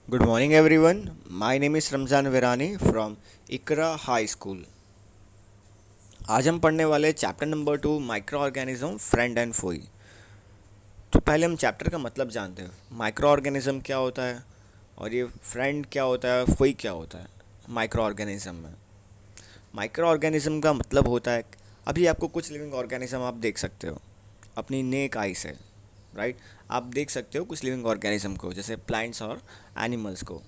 Good morning, everyone. My name is Ramzan Virani from Iqra high school. आज हम पढ़ने वाले chapter number 2 micro organism friend and foe. तो पहले हम चैप्टर का मतलब जानते हैं। माइक्रो ऑर्गेनिज्म क्या होता है और ये फ्रेंड क्या होता है, फोई क्या होता है। माइक्रो ऑर्गेनिज्म में माइक्रो ऑर्गेनिज्म का मतलब होता है, अभी आपको कुछ लिविंग ऑर्गेनिज्म आप देख सकते हो अपनी नेक आई से, राइट। आप देख सकते हो कुछ लिविंग ऑर्गेनिज्म को, जैसे प्लांट्स और एनिमल्स को।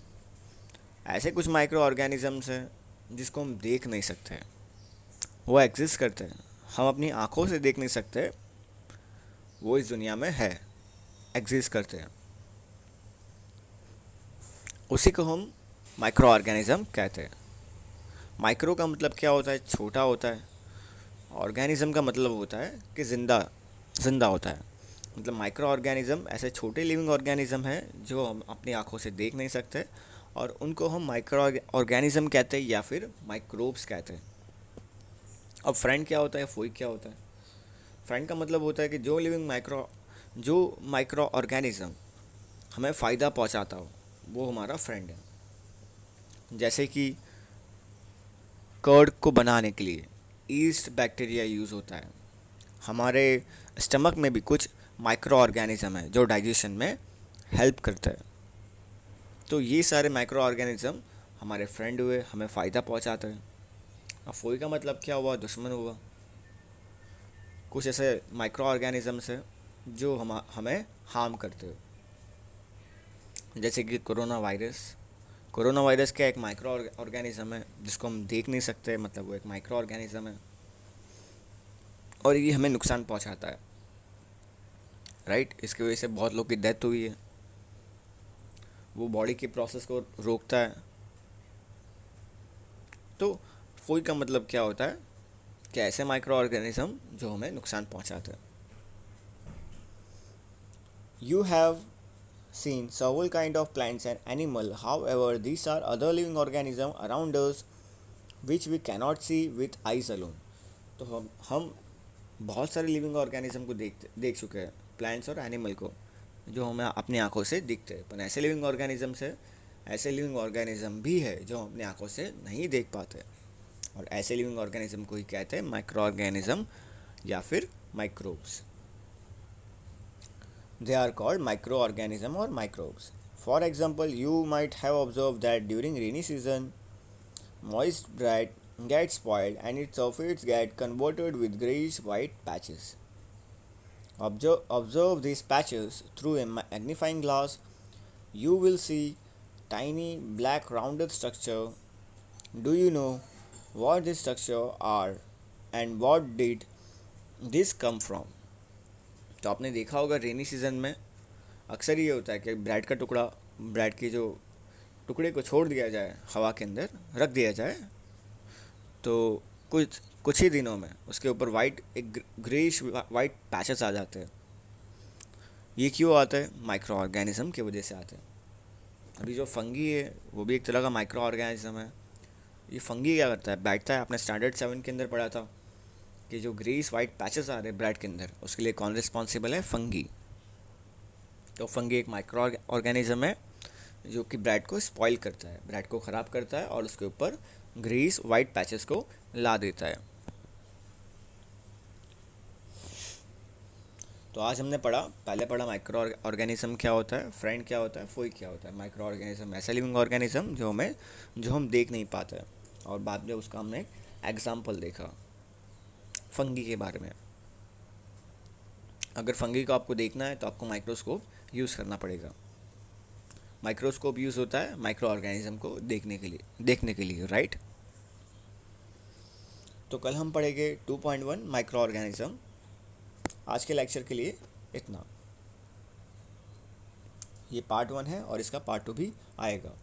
ऐसे कुछ माइक्रो ऑर्गेनिजम्स हैं जिसको हम देख नहीं सकते, वो एग्जिस्ट करते हैं, हम अपनी आंखों से देख नहीं सकते, वो इस दुनिया में है, एग्जिस्ट करते हैं। उसी को हम माइक्रो ऑर्गेनिज्म कहते हैं। माइक्रो का मतलब क्या होता है? छोटा होता है। ऑर्गेनिज्म का मतलब होता है कि ज़िंदा ज़िंदा होता है। मतलब माइक्रो ऑर्गेनिज्म ऐसे छोटे लिविंग ऑर्गेनिज्म हैं जो हम अपनी आंखों से देख नहीं सकते, और उनको हम माइक्रो ऑर्गेनिज्म कहते हैं या फिर माइक्रोब्स कहते हैं। अब फ्रेंड क्या होता है, फोई क्या होता है? फ्रेंड का मतलब होता है कि जो माइक्रो ऑर्गेनिज्म हमें फ़ायदा पहुंचाता हो, वो हमारा फ्रेंड है। जैसे कि कर्ड को बनाने के लिए ईस्ट बैक्टीरिया यूज़ होता है। हमारे स्टमक में भी कुछ माइक्रो ऑर्गेनिज्म है जो डाइजेशन में हेल्प करता है। तो ये सारे माइक्रो ऑर्गेनिज्म हमारे फ्रेंड हुए, हमें फ़ायदा पहुंचाते हैं। अब फोई का मतलब क्या हुआ? दुश्मन हुआ। कुछ ऐसे माइक्रो ऑर्गेनिजम्स हैं जो हमें हार्म करते हो, जैसे कि कोरोना वायरस क्या एक माइक्रो ऑर्गेनिज्म है जिसको हम देख नहीं सकते, मतलब वो एक माइक्रो ऑर्गेनिज्म है और ये हमें नुकसान पहुंचाता है, राइट। इसकी वजह से बहुत लोग की डेथ हुई है। वो बॉडी के प्रोसेस को रोकता है। तो फोई का मतलब क्या होता है कि ऐसे माइक्रो ऑर्गेनिज्म जो हमें नुकसान पहुंचाते हैं। You have seen several kind of plants and animal. However, these are other living organisms around us which we cannot see with eyes alone. तो हम बहुत सारे लिविंग ऑर्गेनिज्म को देख चुके हैं, प्लांट्स और एनिमल को, जो हमें अपनी आंखों से दिखते हैं। पर ऐसे लिविंग ऑर्गेनिज्म भी है जो हम अपनी आंखों से नहीं देख पाते, और ऐसे लिविंग ऑर्गेनिज्म को ही कहते हैं माइक्रो ऑर्गेनिज्म या फिर microbes. They are called microorganisms or microbes. For example, you might have observed that during rainy season, moist dirt gets spoiled and its surface get converted with grayish white patches. Observe these patches through a magnifying glass. You will see tiny black rounded structure. Do you know what this structure are and what did this come from? तो आपने देखा होगा rainy season में अक्सर ये होता है कि ब्रेड के जो टुकड़े को छोड़ दिया जाए, हवा के अंदर रख दिया जाए, तो कुछ कुछ ही दिनों में उसके ऊपर ग्रेइश वाइट पैचेस आ जाते हैं। ये क्यों आता है? माइक्रो ऑर्गेनिज्म की वजह से आते हैं। अभी जो फंगी है वो भी एक तरह का माइक्रो ऑर्गेनिज्म है। ये फंगी क्या करता है? बैठता है, आपने स्टैंडर्ड 7 के अंदर पढ़ा था कि जो ग्रेइश वाइट पैचेस आ रहे हैं ब्रेड के अंदर, उसके लिए कौन रिस्पॉन्सिबल है? फंगी। तो फंगी एक माइक्रो ऑर्गेनिज्म है जो कि ब्रेड को स्पॉइल करता है, ब्रेड को ख़राब करता है और उसके ऊपर ग्रीस वाइट पैचेस को ला देता है। तो आज हमने पहले पढ़ा माइक्रो ऑर्गेनिज्म क्या होता है, फ्रेंड क्या होता है, फोई क्या होता है। माइक्रो ऑर्गेनिज्म ऐसा लिविंग ऑर्गेनिज्म जो हम देख नहीं पाते, और बाद में उसका हमने एक एग्जाम्पल देखा फंगी के बारे में। अगर फंगी को आपको देखना है तो आपको माइक्रोस्कोप यूज़ करना पड़ेगा। माइक्रोस्कोप यूज़ होता है माइक्रो ऑर्गेनिज्म को देखने के लिए, राइट। तो कल हम पढ़ेंगे 2.1 माइक्रो ऑर्गेनिज्म। आज के लेक्चर के लिए इतना। ये पार्ट 1 है और इसका पार्ट 2 भी आएगा।